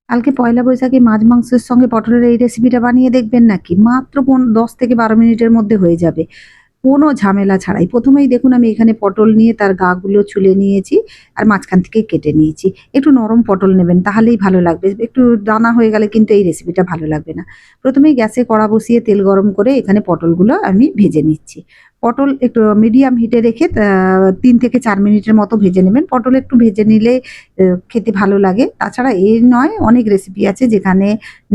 কালকে পয়লা বৈশাখে মাছ মাংসের সঙ্গে পটলের এই রেসিপিটা বানিয়ে দেখবেন নাকি? মাত্র ১০ থেকে ১২ মিনিটের মধ্যে হয়ে যাবে। কোনো ঝামেলা ছাড়াই। ১ম এই দেখুন আমি এখানে পটল নিয়ে তার গাগুলো ছুলে নিয়েছি আর মাঝখান থেকে কেটে নিয়েছি। একটু নরম পটল নেবেন তাহলেই ভালো লাগবে। একটু দানা হয়ে গেলে কিন্তু এই রেসিপিটা ভালো লাগবে না। ১ম এই গ্যাসে কড়া বসিয়ে তেল গরম করে এখানে পটলগুলো আমি ভেজে নিচ্ছি। পটল একটু মিডিয়াম হিটে রেখে ৩ থেকে ৪ মিনিটের মতো ভেজে নেবেন। পটল একটু ভেজে নিলে খেতে ভালো লাগে। তাছাড়া এই নয়, অনেক রেসিপি আছে যেখানে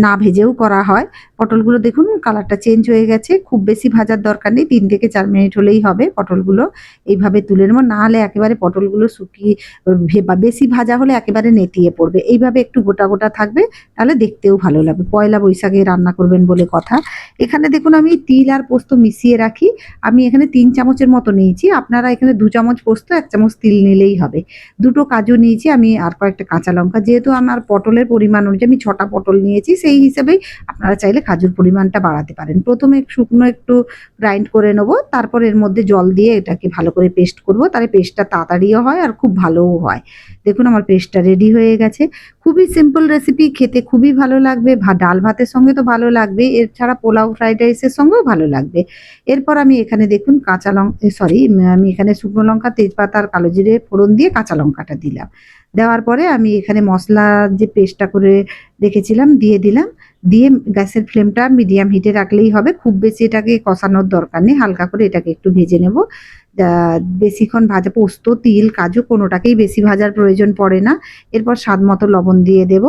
না ভেজেও করা হয়। পটলগুলো দেখুন কালারটা চেঞ্জ হয়ে গেছে। খুব বেশি ভাজার দরকার নেই। ৩ থেকে ৪ মিনিট হলেই হবে পটলগুলো। এইভাবে তুলে নেব। না হলে একেবারে পটলগুলো শুকিয়ে বা বেশি ভাজা হলে একেবারে নেতিয়ে পড়বে। এইভাবে একটু গোটা, গোটা থাকবে, তাহলে দেখতেও ভালো লাগবে। পয়লা বৈশাখে রান্না করবেন বলে কথা। এখানে দেখুন আমি তিল আর পোস্ত মিশিয়ে রাখি। আমি এখানে ৩ চামচের মতো নিয়েছি। আপনারা এখানে ২ চামচ পোস্ত, ১ চামচ তিল নিলেই হবে। ২ টো কাজু নিয়েছি আমি আর কয়েকটা কাঁচা লঙ্কা। যেহেতু আমার পটলের পরিমাণ অনুযায়ী আমি ৬ টা পটল নিয়েছি, সেই হিসেবেই আপনারা চাইলে কাজুর পরিমাণটা বাড়াতে পারেন। ১ম এ শুকনো একটু গ্রাইন্ড করে নেব। তারপর এর মধ্যে জল দিয়ে এটাকে ভালো করে পেস্ট করব। তাহলে পেস্টটা তাড়াতাড়িও হয় আর খুব ভালোও হয়। দেখুন আমার পেস্টটা রেডি হয়ে গেছে। খুবই সিম্পল রেসিপি, খেতে খুবই ভালো লাগবে। ডাল ভাতের সঙ্গে তো ভালো লাগবেই। এছাড়া পোলাও, ফ্রাইড রাইসের সঙ্গেও ভালো লাগবে। এরপর আমি এখানে দেখুন আমি এখানে শুকনো লঙ্কা, তেজপাতা আর কালো জিরে ফোড়ন দিয়ে কাঁচা লঙ্কাটা দিলাম। দেওয়ার পরে আমি এখানে মসলার যে পেস্টটা করে রেখেছিলাম দিয়ে দিলাম। দিয়ে গ্যাসের ফ্লেমটা মিডিয়াম হিটে রাখলেই হবে। খুব বেশি এটাকে কষানোর দরকার নেই। হালকা করে এটাকে একটু ভেজে নেব। আ বেশিক্ষণ ভাজা পোস্ত, তিল, কাজু কোনোটাকেই বেশি ভাজার প্রয়োজন পড়ে না। এরপর স্বাদ মতো লবণ দিয়ে দেব।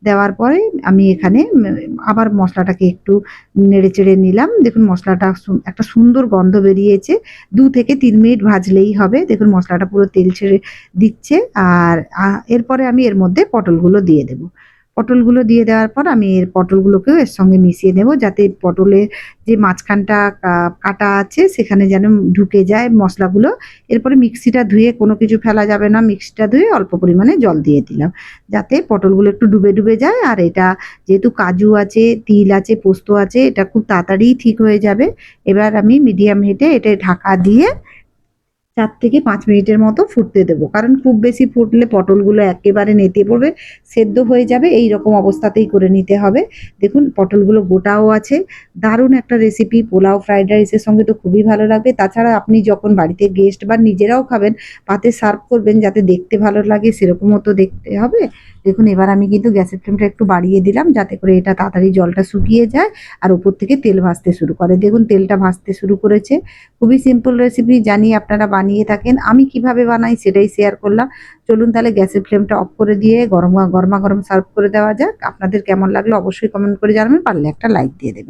দেওয়ার পরে আমি এখানে আবার মসলাটাকে একটু নেড়েচেড়ে নিলাম। দেখুন মসলাটা একটা সুন্দর গন্ধ বেরিয়েছে। ২ থেকে ৩ মিনিট ভাজলেই হবে। দেখুন মসলাটা পুরো তেল ছেড়ে দিচ্ছে। আর এরপরে আমি এর মধ্যে পটলগুলো দিয়ে দেব। পটলগুলো দিয়ে দেওয়ার পর আমি পটলগুলোকেও এর সঙ্গে মিশিয়ে নেব, যাতে পটলের যে মাঝখানটা কাটা আছে সেখানে যেন ঢুকে যায় মসলাগুলো। এরপরে মিক্সিটা ধুয়ে, কোনো কিছু ফেলা যাবে না, মিক্সিটা ধুয়ে অল্প পরিমাণে জল দিয়ে দিলাম। যাতে পটলগুলো একটু ডুবে, ডুবে যায়। আর এটা যেহেতু কাজু আছে, তিল আছে, পোস্ত আছে, এটা খুব তাড়াতাড়িই ঠিক হয়ে যাবে। এবার আমি মিডিয়াম হিটে এটা ঢাকা দিয়ে ৪ থেকে ৫ মিনিটের মতো ফুটতে দেবো। কারণ খুব বেশি ফুটলে পটলগুলো একেবারে নেতিয়ে পড়বে, সেদ্ধ হয়ে যাবে। এইরকম অবস্থাতেই করে নিতে হবে। দেখুন পটলগুলো গোটাও আছে। দারুণ একটা রেসিপি, পোলাও, ফ্রাইড রাইসের সঙ্গে তো খুবই ভালো লাগবে। তাছাড়া আপনি যখন বাড়িতে গেস্ট বা নিজেরাও খাবেন, পাতে সার্ভ করবেন যাতে দেখতে ভালো লাগে সেরকমও তো দেখতে হবে। দেখুন এবার আমি কিন্তু গ্যাসের ফ্লেমটা একটু বাড়িয়ে দিলাম, যাতে করে এটা তাড়াতাড়ি জলটা শুকিয়ে যায় আর উপর থেকে তেল ভাসতে শুরু করে। দেখুন তেলটা ভাসতে শুরু করেছে। খুবই সিম্পল রেসিপি, জানি আপনারা বানিয়ে থাকেন। আমি কিভাবে বানাই সেটাই শেয়ার করলাম। চলুন তাহলে গ্যাসের ফ্লেমটা অফ করে দিয়ে গরমাগরম সার্ভ করে দেওয়া যাক। আপনাদের কেমন লাগলো অবশ্যই কমেন্ট করে জানাবেন। পারলে একটা লাইক দিয়ে দেবেন।